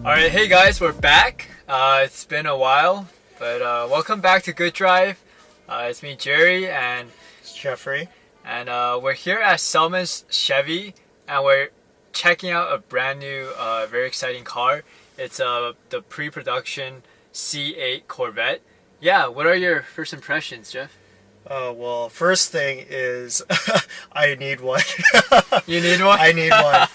Alright, hey guys, we're back. It's been a while, but welcome back to Good Drive. It's me, Jerry, and It's Jeffrey. And we're here at Selman's Chevy, and we're checking out a brand new, very exciting car. It's the pre-production C8 Corvette. Yeah, what are your first impressions, Jeff? Well, first thing is I need one. You need one? I need one.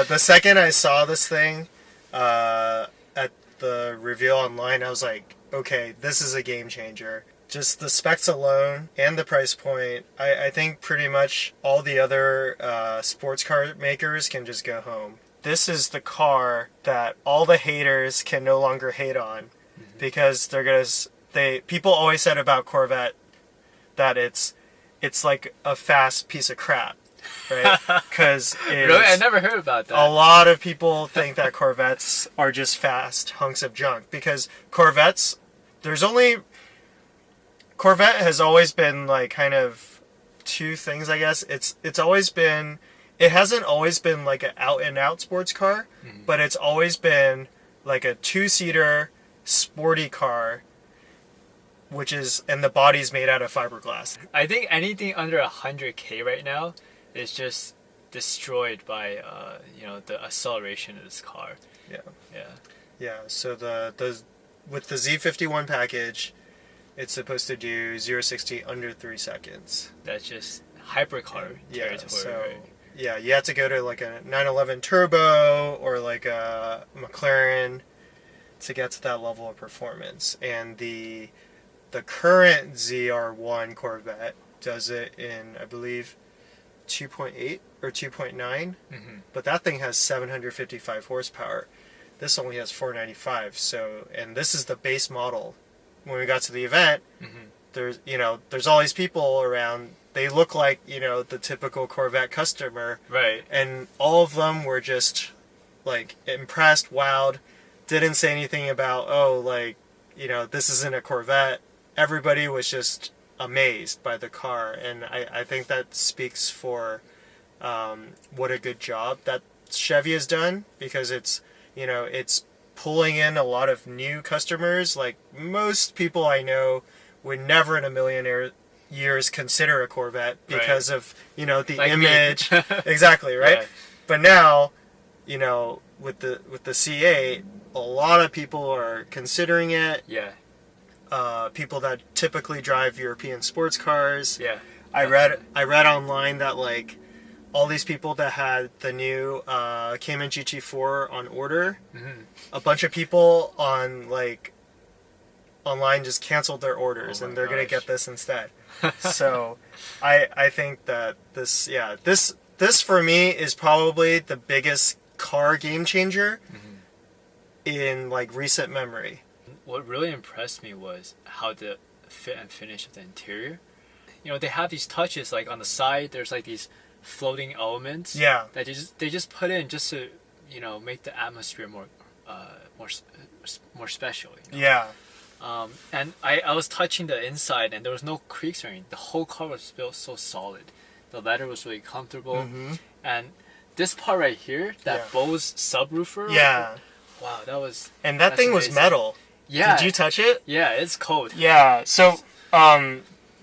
The second I saw this thing at the reveal online, I was like, okay, this is a game changer. Just the specs alone and the price point, I think pretty much all the other sports car makers can just go home. This is the car that all the haters can no longer hate on, because people always said about Corvette that it's like a fast piece of crap, right? Because really, I never heard about that. A lot of people think that Corvettes are just fast hunks of junk, because Corvette has always been like kind of two things, I guess. It hasn't always been like an out and out sports car, but it's always been like a two-seater sporty car, and the body's made out of fiberglass. I think anything under 100K right now is just destroyed by the acceleration of this car. Yeah. So with the Z51 package, it's supposed to do 0-60 under 3 seconds. That's just hypercar territory. So right? yeah, you have to go to like a 911 turbo or like a McLaren to get to that level of performance. And the current ZR1 Corvette does it in, I believe, 2.8 or 2.9, but that thing has 755 horsepower. This only has 495. And this is the base model. When we got to the event, there's all these people around. They look like the typical Corvette customer, right? And all of them were just like impressed, wowed. Didn't say anything about this isn't a Corvette. Everybody was just amazed by the car, and I think that speaks for what a good job that Chevy has done, because it's pulling in a lot of new customers. Like, most people I know would never in a million years consider a Corvette because of the like image. Exactly, right? Yeah. But now, with the C8, a lot of people are considering it. Yeah. People that typically drive European sports cars. Yeah. I read online that like all these people that had the new Cayman GT4 on order, a bunch of people online just canceled their orders, and they're gonna get this instead. So I think that this for me is probably the biggest car game changer in like recent memory. What really impressed me was how the fit and finish of the interior. They have these touches, like on the side there's like these floating elements that they just put in just to make the atmosphere more special. Yeah. And I was touching the inside, and there was no creaks or anything. The whole car was built so solid. The leather was really comfortable, and this part right here, that Bose subwoofer. Yeah. Wow, that was. And that thing amazing. was metal. Yeah. Did you touch it? Yeah, it's cold. Yeah. So,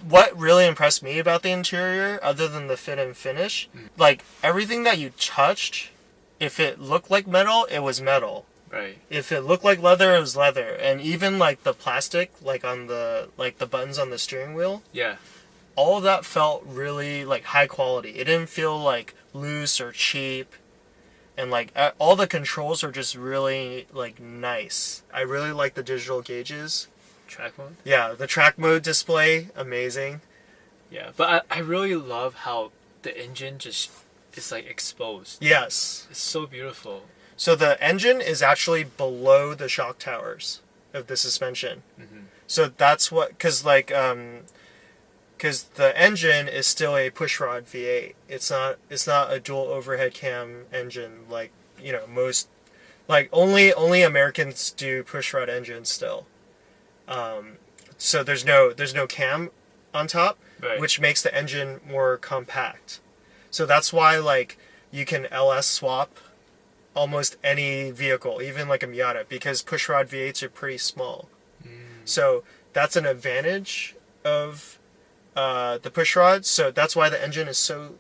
what really impressed me about the interior, other than the fit and finish, like everything that you touched, if it looked like metal, it was metal. Right. If it looked like leather, it was leather. And even like the plastic, like on the buttons on the steering wheel. Yeah. All of that felt really like high quality. It didn't feel like loose or cheap. And like all the controls are just really like nice. I really like the digital gauges. Track mode? Yeah, the track mode display, amazing. Yeah, but I really love how the engine just is like exposed. Yes. It's so beautiful. So the engine is actually below the shock towers of the suspension. So that's what, because the engine is still a pushrod V8. It's not a dual overhead cam engine like most, like only Americans do pushrod engines still. So there's no cam on top, which makes the engine more compact. So that's why like you can LS swap almost any vehicle, even like a Miata, because pushrod V8s are pretty small. So that's an advantage of the pushrod. So that's why the engine is so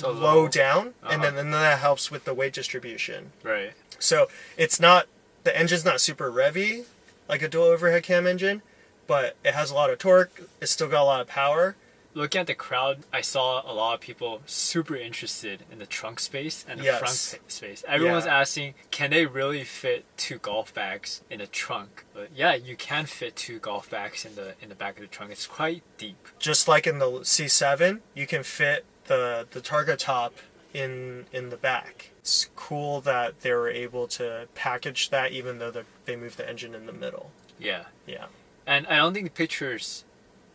low down, and then that helps with the weight distribution. Right. So the engine's not super revvy like a dual overhead cam engine, but it has a lot of torque. It's still got a lot of power. Looking at the crowd, I saw a lot of people super interested in the trunk space and the front space. Everyone's asking, can they really fit 2 golf bags in a trunk? But yeah, you can fit 2 golf bags in the back of the trunk. It's quite deep. Just like in the C7, you can fit the Targa top in the back. It's cool that they were able to package that, even though they moved the engine in the middle. Yeah. Yeah. And I don't think the pictures,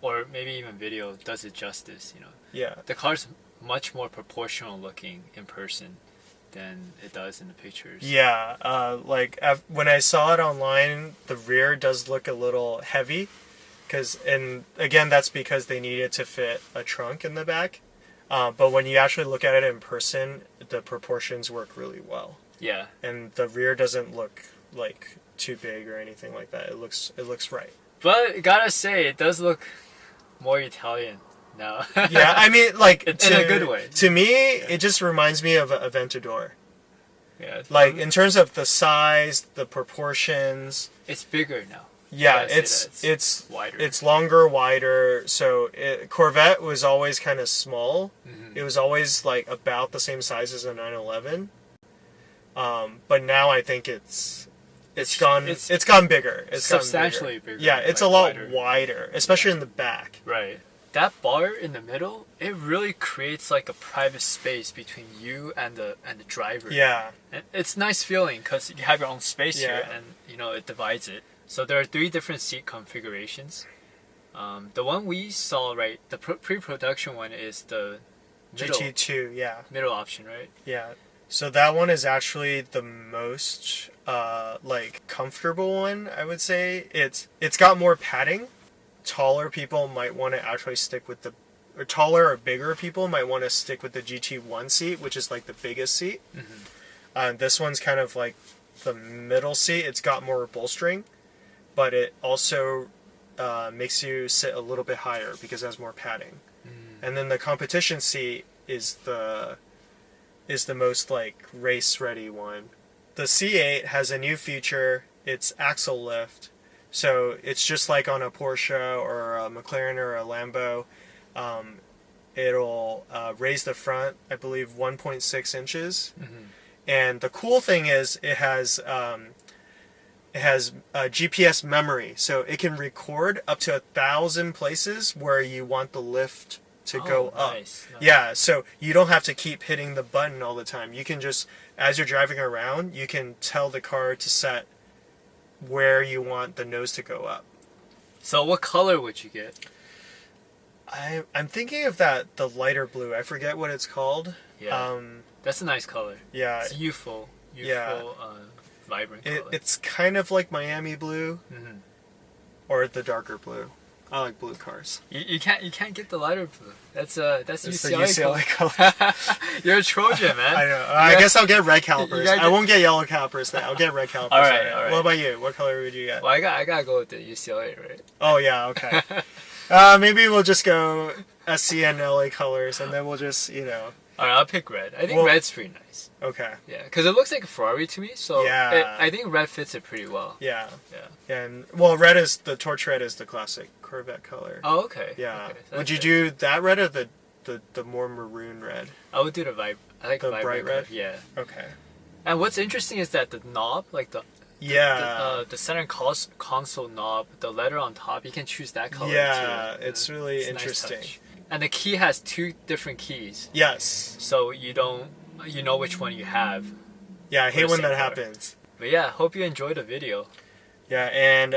or maybe even video, does it justice, you know. Yeah. The car's much more proportional looking in person than it does in the pictures. Yeah. When I saw it online, the rear does look a little heavy, and again, that's because they needed to fit a trunk in the back. But when you actually look at it in person, the proportions work really well. Yeah. And the rear doesn't look like too big or anything like that. It looks right. But gotta say, it does look more Italian now. Yeah, I mean, like, in a good way. To me, it just reminds me of a Aventador. Yeah. Like, in terms of the size, the proportions. It's bigger now. Yeah, it's wider. It's longer, wider. So Corvette was always kind of small. Mm-hmm. It was always like about the same size as a 911. But now I think it's gone bigger. It's substantially bigger. Yeah, it's a lot wider, especially in the back. Right. That bar in the middle, it really creates like a private space between you and the driver. Yeah. And it's a nice feeling because you have your own space here, and it divides it. So there are 3 different seat configurations. The one we saw, right, the pre-production one is the middle, GT2, yeah. Middle option, right? Yeah. So that one is actually the most comfortable one, I would say. It's got more padding. Taller people might want to actually stick with taller or bigger people might want to stick with the GT1 seat, which is like the biggest seat. Mm-hmm. This one's kind of like the middle seat. It's got more bolstering, but it also makes you sit a little bit higher because it has more padding. And then the competition seat is the most like race ready one. The C8 has a new feature. It's axle lift. So it's just like on a Porsche or a McLaren or a Lambo. It'll raise the front, I believe, 1.6 inches. Mm-hmm. And the cool thing is it has GPS memory, so it can record up to 1,000 places where you want the lift to go up. Nice. Yeah, so you don't have to keep hitting the button all the time. You can just, as you're driving around, you can tell the car to set where you want the nose to go up. So what color would you get? I'm thinking of the lighter blue. I forget what it's called. Yeah. That's a nice color. Yeah. It's youthful, vibrant color. It's kind of like Miami blue, or the darker blue. I like blue cars. You can't get the lighter blue. That's UCLA, the UCLA color. You're a Trojan, man. I know. I guess I'll get red calipers. I won't get yellow calipers. I'll get red calipers. All right. What about you? What color would you get? Well, I gotta go with the UCLA, right? Oh yeah. Okay. Maybe we'll just go SC and LA colors, and then we'll just All right, I'll pick red. I think red's pretty nice. Okay. Yeah, because it looks like a Ferrari to me, so I think red fits it pretty well. Yeah. Yeah. And the torch red is the classic Corvette color. Oh, okay. Yeah. Okay, would you do that red or the more maroon red? I would do the vibe. I like the vibrant bright red. Color. Yeah. Okay. And what's interesting is that the knob, like the center console knob, the letter on top, you can choose that color too. Yeah, it's really interesting. Nice. And the key has 2 different keys. Yes. So you know which one you have. Yeah, I hate when that happens. But yeah, hope you enjoyed the video. Yeah, and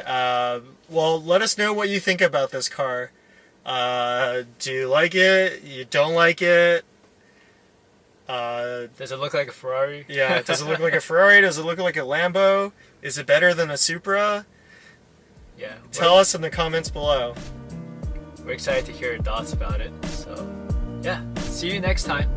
let us know what you think about this car. Do you like it? You don't like it? Does it look like a Ferrari? Yeah, does it look like a Ferrari? Does it look like a Lambo? Is it better than a Supra? Yeah. Tell us in the comments below. We're excited to hear your thoughts about it. So, yeah, see you next time.